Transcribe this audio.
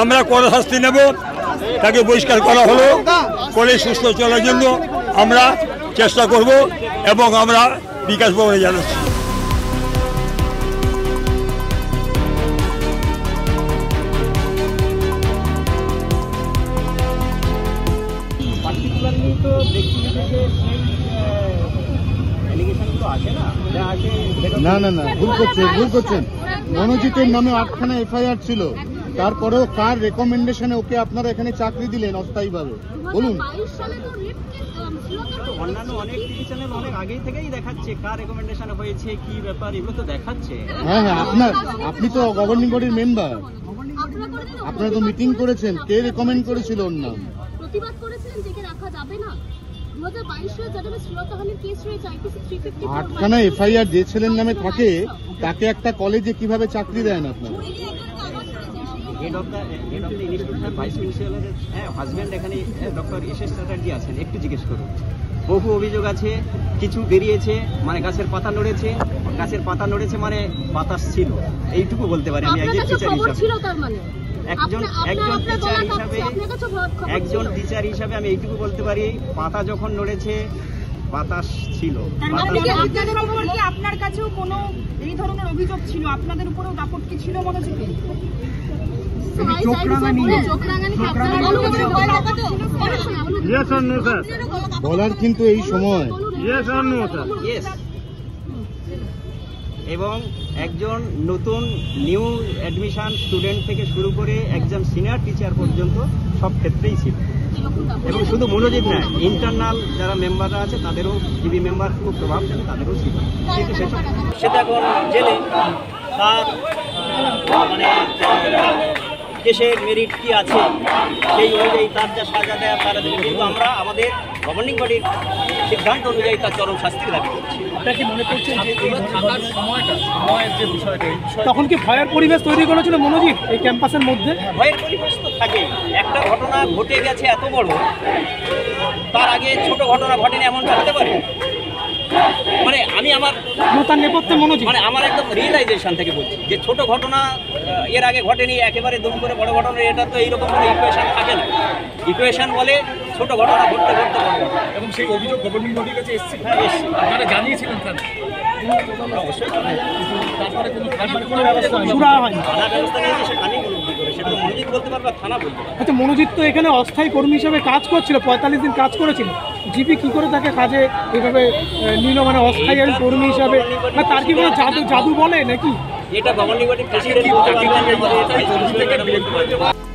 আমরা কড়া শাস্তি নেব। তাকে বহিষ্কার করা হলো, কলেজ সুস্থ চলার জন্য আমরা চেষ্টা করব এবং আমরা বিকাশ ভবনে জানাচ্ছি। না না না, ভুল করছেন। মনোজিতের নামে 8খানা এফআইআর ছিল, তারপরেও কার রেকমেন্ডেশনে ওকে আপনারা এখানে চাকরি দিলেন অস্থায়ীভাবে বলুন? অন্যান্য অনেক টিভি চ্যানেল অনেক আগেই থেকেই দেখাচ্ছে কার রেকমেন্ডেশনে হয়েছে, কি ব্যাপার, এগুলো তো দেখাচ্ছে। হ্যাঁ, আপনি তো গভর্নিং বডির মেম্বার, আপনারা তো মিটিং করেছেন, কে রেকমেন্ড করেছিল ওর নাম? প্রতিবাদ করেছিলেন যে রাখা যাবে না। 2022 সালে যাদের শ্লীলতাহানির কেস রয়েছে আইপিসি 350 8খানা এফআইআর যে ছেলের নামে থাকে তাকে একটা কলেজে কিভাবে চাকরি দেন আপনারা? Head of the institution vice প্রিন্সিপালের হাজব্যান্ড এখানে ডক্টর এস.এস. চ্যাটার্জি আছেন, একটু জিজ্ঞেস করুন। বহু অভিযোগ আছে, কিছু বেরিয়েছে, মানে গাছের পাতা নড়েছে মানে বাতাস ছিল, এইটুকু বলতে পারি আমি একজন টিচার হিসাবে। একজন টিচার হিসাবে আমি এইটুকু বলতে পারি, পাতা যখন নড়েছে বাতাস ছিল। আপনার কাছেও কোনো এই ধরনের অভিযোগ ছিল? আপনাদের উপরেও দাপট কি ছিল মনোজিতে? বলার কিন্তু এই সময়। এবং একজন নতুন নিউ অ্যাডমিশন স্টুডেন্ট থেকে শুরু করে একজন সিনিয়র টিচার পর্যন্ত সব ক্ষেত্রেই ছিল। এবং শুধু মনোজিৎ নয়, ইন্টারনাল যারা মেম্বাররা আছে তাদেরও, টিভি মেম্বার খুব প্রভাবশালী, তাদেরও ছিল। কিন্তু সেটা এখন জেলে, তার মানে কেসের মেরিট কি আছে সেই অনুযায়ী তার যা সাজা দেয় তারা দেবে। কিন্তু আমরা আমাদের গভর্নিং বডির সিদ্ধান্ত অনুযায়ী তার চরম শাস্তির দাবি করছি। আপনার কি মনে করছে সময়ের যে বিষয়টা, তখন কি ভয়ের পরিবেশ তৈরি করেছিল মনোজিৎ এই ক্যাম্পাসের মধ্যে? ভয়ের পরিবেশ তো থাকেই। একটা ঘটনা ঘটে গেছে এত বড়, তার আগে ছোট ঘটনা ঘটেনি এমনটা হতে পারে? মানে আমি আমার তার নেপথ্যে মনোজিৎ, মানে আমার একদম রিয়েলাইজেশন থেকে বলছি যে ছোট ঘটনা এর আগে ঘটেনি, একেবারে দুম করে বড় ঘটনা, এটা তো এইরকম কোনো ইকুয়েশন থাকে না। ইকুয়েশন বলে ছোট ঘটনা ঘটতে ঘটতে বড় ঘটনা। এবং সেই অভিযোগ গভর্নিং বডির কাছে এসেছে? হ্যাঁ, এসেছে। আপনারা জানিয়েছিলেন স্যার? অবশ্যই। তারপরে কোনো ব্যবস্থা হয়নি? থানা ব্যবস্থা নিয়েছে, সেটা আমি বলবো করে, সেটা তো মনোজিৎ বলতে পারবে, থানা বলতে পারবে। আচ্ছা, মনোজিৎ তো এখানে অস্থায়ী কর্মী হিসেবে কাজ করছিল, 45 দিন কাজ করেছিল। জিপি কি করে তাকে কাজে এইভাবে নিল, মানে অস্থায়ী কর্মী হিসাবে? তার কি কোনো জাদু বলে নাকি? এটা গভর্নিং বডির প্রেসিডেন্ট বলতে পারবে।